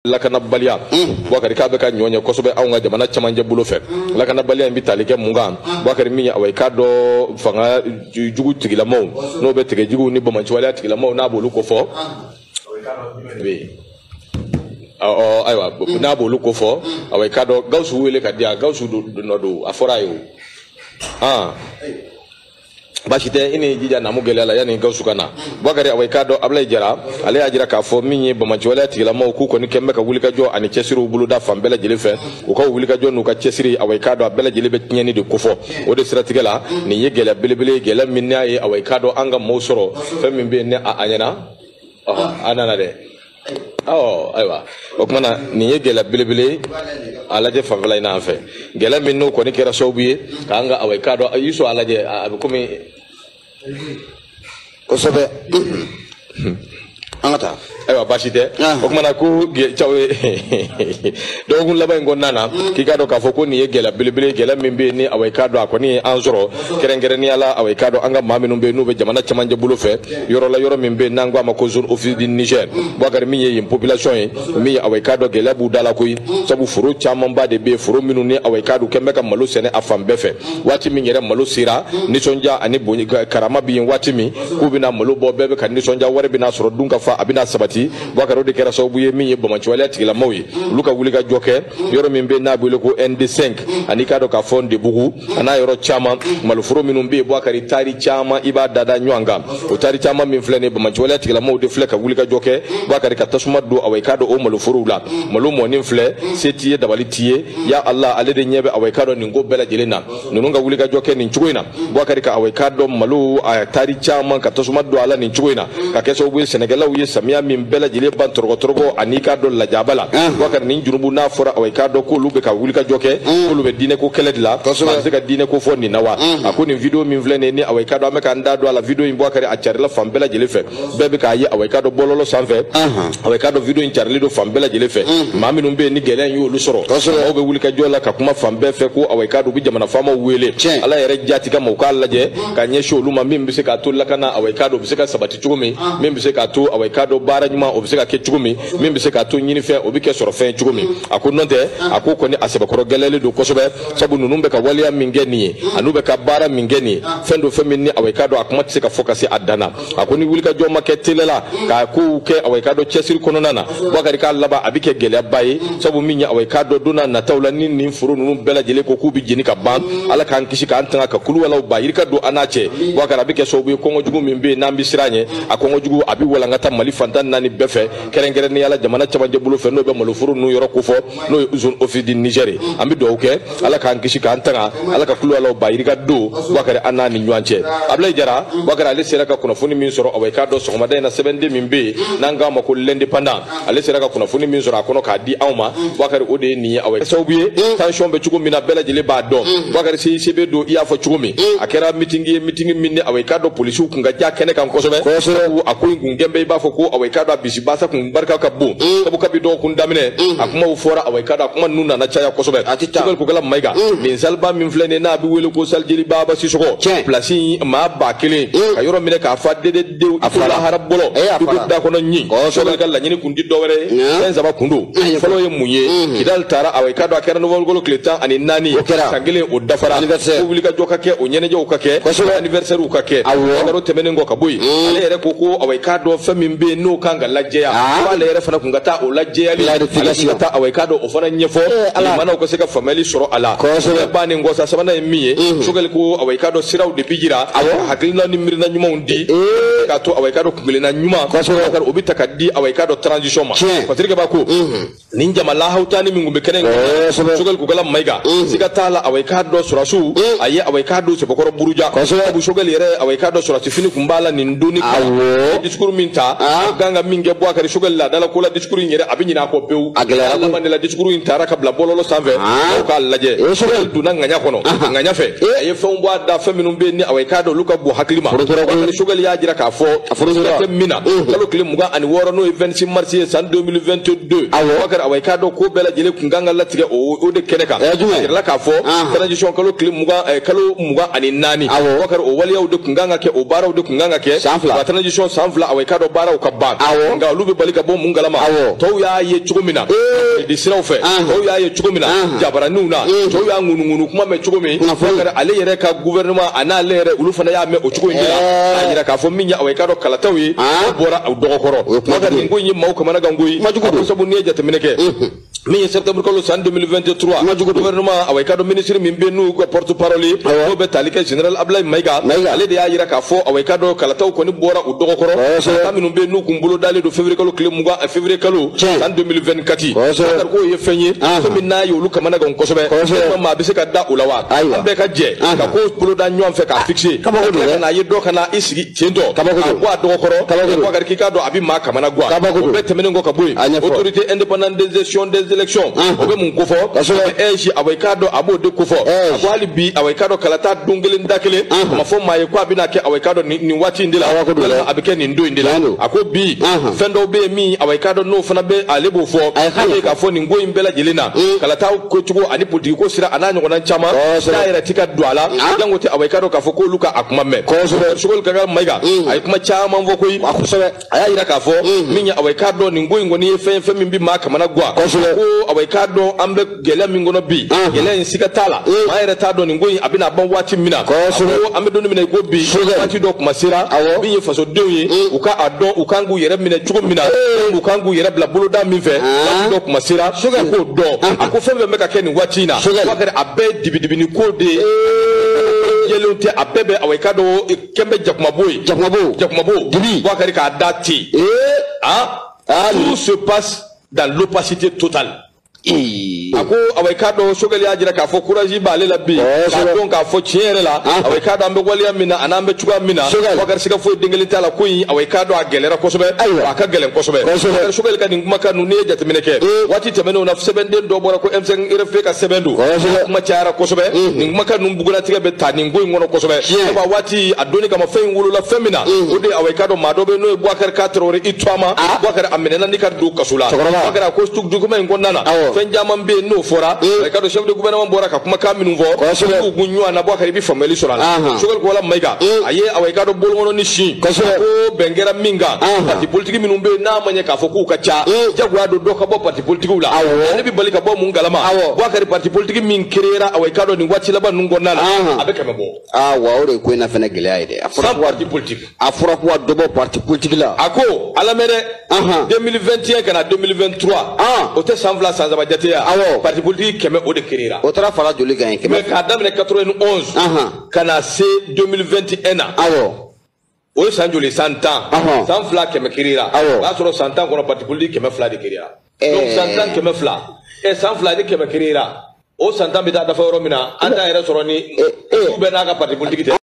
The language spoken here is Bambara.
lakana baliya wakari ka be ka nyonya kosobe awnga jamana chamanje bulo fe lakana baliya mbi talike munga wakari mi awai ka do fanga jugu tigila mo no be tige jugu ni bomanchi wala tigila mo na bolu ko fo be aywa na bolu ko fo awai ka do gausu wele ka dia gausu do nodo afora yo bashite ini jija na mugele ala yani gausu kana bakari awai kado ablay jara ale ajira ka fo minyi bamanci wala tigila ma ku ko ni kembe ka wulika jo ani chesiru bulu da fam bela jele fe o ka wulika jo nu ka chesiri awai kado bela jele be nyani de kufo o de stratigela ni yegela belebele gela minna e awai kado anga mosoro fe min be ne anyana anana de aywa okmana ni yegela belebele alaje favela ina fe gela minno ko ni kera shawbiye kanga awai kado ayuso alaje abukumi kosobe angata aywa bashite okmana ko chawe do gun laba ngonnana kikado ka foko ni yegela bilibili gela mimbe ni awai kado akoni anzoro kerengere ni ala awai kado anga maminu be nube jamana chamanje bulu fe yoro la yoro mimbe nangwa ma ko zone office du Niger bakari mi yim population yi mi awai kado gela bu dala koy sabu furu chamon ba de be furu minu ni awai kado kembe ka malo sene afam befe wati mi ngere malo sira ni sonja ani boni karama bi wati mi ku bina malo bo bebe kan ni sonja ware bina soro dunka fa abina sabati bakaro de kera sobuye mi bomanci wala tigila mawi luka wulika joke yoro mimbe na bule ko ND5 ani kado ka fonde bugu ana yoro chama malufuro minumbe bakari tari chama ibada da nywanga o tari chama min flene bomanci wala tigila mawi de fleka wulika joke bakari ka tasuma do awai kado o malufuro la malumo nin fle setiye dabalitie ya Allah ale de nyebe awai kado ningo bela jelena nununga wulika joke nin chugoina bakari ka awai kado malu tari chama ka tasuma do ala nin chugoina ka keso bu Senegal wi samia min bela jile ban torgo anika do la jabala wakar nin jurubu na fora awai kado ko lube ka wulika joke ko lube dine ko keledla se ka dine ko fonni nawa akoni video min vlene ni awai kado ameka nda do ala video imbo wakari a charla fam bela jile fe bebe ka yi awai kado bololo sanfe awai kado video in charli do fam bela jile fe mami numbe ni gelen yo lu soro o be wulika jola ka kuma fam be fe ko awai kado bi jamana fama wele ala yere jati ka mo kala je ka nyesho luma min bi se ka to lakana awai kado bi se ka sabati chugumi min bi se ka to awai kado bara nyuma obiseka ke chugumi min bi se ka to nyini fe obike soro fe chugumi akunonte akoko ni aseba koro gelele do kosobe sabu nunumbe ka walia mingeni anube ka bara mingeni fendo fe minni awai kado akumati se ka focus adana akoni wulika jo maketelela ka ko ke awai kado chesir kononana bagari ka laba abike gele bayi sabu minya awai kado dona na tawla nin furu nunum bela jele ko kubi jini ka ban ala kan kishi ka antanga ka kulu wala bayir ka do anache bagara abike sobu kongo jugu mimbe nambi siranye akongo jugu abi wala ngata mali fantan nani befe kerengere ni ala jamana chamanje bulu fe no be malufuru nu yoro kufo no zone office di Niger ambi do ke ala kan kishi ka antanga ala ka kulu ala bayir ka do bakari anani nywanche ablay jara bakari ale sera ka kuna funi min soro awai ka do so ma dai na 7 mimbe nanga ma ko l'indépendant ale sera ka kuna funi min soro akono ka di awma bakari ode ni awai sawbiye tension be chugo mina bela jele ba do bakari sebe do iya fo chugo mi akera meeting minni awai ka do police ku nga ja kene kan ko so be akoy ngembe ba fo ko awai ka do bisi basa kun barka ka bu sabu ka bi do kun damine akuma u fora awai ka do akuma nuna na chaya ko so be atitagol ko kala maiga min salba min flene na bi wele ko sal jeli baba sisoko place ma ba kele ka yoro mine ka fa de afala harab bolo du da ko no nyi so be kala nyini kun di do were en zaba kundu folo ye munye kidal tara awai ka do akera no golo kletan ani nani sangele o dafara ko wuli ka joka ke o nyene jo ka ke anniversaire ka ke ngaro temene ngo ka boy ale ere ko awai ka do famin be no kanga lajjeya wala yere fana kun gata o lajjeya li gata awai ka do o fana nyefo mana ko se ka family soro ala ba ni ngosa sabana miye sugal ko awai ka do siraw de bijira hakilina ni mirna nyuma undi ka to awai ka do kungile na nyuma ka obita ka di awai ka do transition ma ko tirga ba ko ninja mala hautani mi ngumbe kenen sugal ko gala maiga siga tala awai ka do surasu aye awai ka do se bokoro buruja bu sugal yere awai ka do surasu fini kumbala ni nduni diskuru minta ganga minge bo akari sugal la dala ko la diskuru yere abinyina ko bew agla la diskuru intara ka bla bololo sanve ko laje sugal duna nganya kono nganya fe aye fe mbo da fe minum be ni awai ka do luka bo haklima akari sugal ya jira ka fo te mina kalo klim muga ani woro no 26 mars 2022 akari awai ka do ko bela jele kunganga la tige o de keneka la ka fo transition kalo klim muga ani nani akari o wali yaw de kunganga ke o baraw de kunganga ke transition sanfla awai ka do baraw ka ban nga olu be bali ka bɔ mun galama tɔw y'a ye cogo min na di siraw fɛ tɔw y'a ye cogo min na jabaraniw na tɔw y'a ŋunuŋunu kuma mɛn cogo min ale yɛrɛ ka gouvernement a n'ale yɛrɛ olu fana y'a mɛn o cogo in de la a yira k'a fɔ min ye awɛ ka dɔ kalataw ye bɔra u dɔgɔkɔrɔ maka nin ko in ye maaw kamana gan ko ye sabu n'i ye jateminɛ kɛ min ye septembre kalo san 2023 gouvernement awɛ ka dɔ ministre min bɛ n'u ka porte parole n'o bɛ tali kɛ général Ablaye Mayiga ale de y'a yira k'a fɔ awɛ ka dɔ kalataw kɔni bɔra u dɔgɔkɔrɔ kalata minnu bɛ n'u kun bolo dalen don février kalo tile 20 février kalo san 2024 k'o ye fɛn ye fɛn min n'a ye olu kamana gan kosɛbɛ maa bɛ se ka da o la wa an bɛɛ ka jɛ ka ko bolo da ɲɔgɔn fɛ k'a fixe ka n'a ye dɔ ka na i sigi tentɔ ka bɔ a dɔgɔkɔrɔ wakari k'i k'a dɔn a bɛ maa kamana guwa o bɛɛ tɛmɛnen kɔ ka bɔ yen autorité indépendante des gestions des élections o bɛ mun kofɔ awɛ k'a dɔn a b'o de kofɔ a ko hali bi awɛ k'a dɔn kalata don kelen da kelen a ma fɔ maa ye ko a bɛna kɛ awɛ k'a dɔn nin waati in de la walima a bɛ kɛ nin don in de la a ko bi fɛn dɔw bɛ yen min awɛ k'a dɔn n'o fana bɛ ale b'o fɔ k'a fɔ nin ko in bɛɛ lajɛlen na kalataw kocogo ani politiki ko sira a n'a ɲɔgɔnna caman n'a yɛrɛ ti ka don a la jango tɛ awɛ k'a dɔn k'a fɔ k'olu ka a kuma mɛn Sogol Kaka Mayiga a ye kuma caman fɔ koyi a y'a yira k'a fɔ min ye awɛ k'a dɔn nin ko in kɔni ye fɛn min bɛ maa kamana guwa ko awɛ k'a dɔn an bɛ gɛlɛya min kɔnɔ bi gɛlɛya in siga t'a la maa yɛrɛ t'a dɔn nin ko in a bɛna ban waati min na ko an bɛ don min na i ko bi waati dɔ kuma sera min ye fasodenw ye u ka a dɔn u kan k'u yɛrɛ minɛ cogo min na u kan k'u yɛrɛ bila boloda min fɛ waati dɔ kuma sera u k'o dɔn a ko fɛn fɛn bɛ ka kɛ nin waati in na wakari a bɛɛ dibidibini ko de ye yelenw tɛ a bɛɛ bɛ awɛ k'a dɔn kɛn bɛ jakumabo ye jakumabo wakari k'a da ten tout se passe dans l'opacité totale a ko awɛ k'a dɔn Sogɛli y'a jira k'a fɔ courage b'ale la bi k'a dɔn k'a fɔ tiɲɛ yɛrɛ la awɛ k'a dɔn an bɛ waleya min na ani an bɛ cogoya min na wakari siga foyi den kelen t'a la ko in awɛ k'a dɔn a gɛlɛyara kosɛbɛ a ka gɛlɛn kosɛbɛ wakari Sogɛli ka nin kumakan ninnu n'i ye jateminɛ kɛ waati tɛmɛnenw na sɛbɛnden dɔ bɔra ko M5 RFP ka sɛbɛn don kuma cayara kosɛbɛ nin kumakan ninnu bugulatigɛ bɛ ta nin ko in kɔnɔ kosɛbɛ sabu a waati a donni kama fɛn in wolola fɛn min na o de awɛ k'a dɔn maa dɔ bɛ n'o ye Boubacar Traoré i Tuama Boubacar a minɛna ni ka don kaso la Boubacar a ko document in kɔnɔna na fɛn caman bɛ yen n'o fɔra awɛ k'a dɔn chef de gouvernement bɔra ka kumakan minnu fɔ k'u kun ɲɔgɔn na Boubacar i bɛ faamuyali sɔrɔ a la Sogɛli Kɔbala Mayiga a ye awɛ k'a dɔn bolokɔnɔ ni sin ko bɛn kɛra min kan parti politique minnu bɛ yen n'a ma ɲɛ k'a fɔ k'u ka ca jagoya don dɔ ka bɔ parti politiquew la ale bɛ bali ka bɔ mun galama Boubacar parti politique min créera awɛ k'a dɔn nin waati laban ninnu kɔnɔna la a bɛ kɛmɛ bɔ wa o de ko in na fana gɛlɛya ye dɛ a fɔra ko dɔ bɔ parti politique la a ko ala mɛ dɛ 2021 ka na 2023 o tɛ san 2 san 3 jate ya parti politique kɛmɛ o de créera o taara fara joli kan ye mais k'a daminɛ 91 ka na se 2021 na o ye san joli san 10 san 2 kɛmɛ créera o y'a sɔrɔ san 10 kɔnɔ parti politique kɛmɛ 2 de créera donc san 10 kɛmɛ 2 san 2 de kɛmɛ créera o san 10 bɛ taa dafa yɔrɔ min na an t'a yɛrɛ sɔrɔ ni u bɛɛ n'a ka parti politique tɛ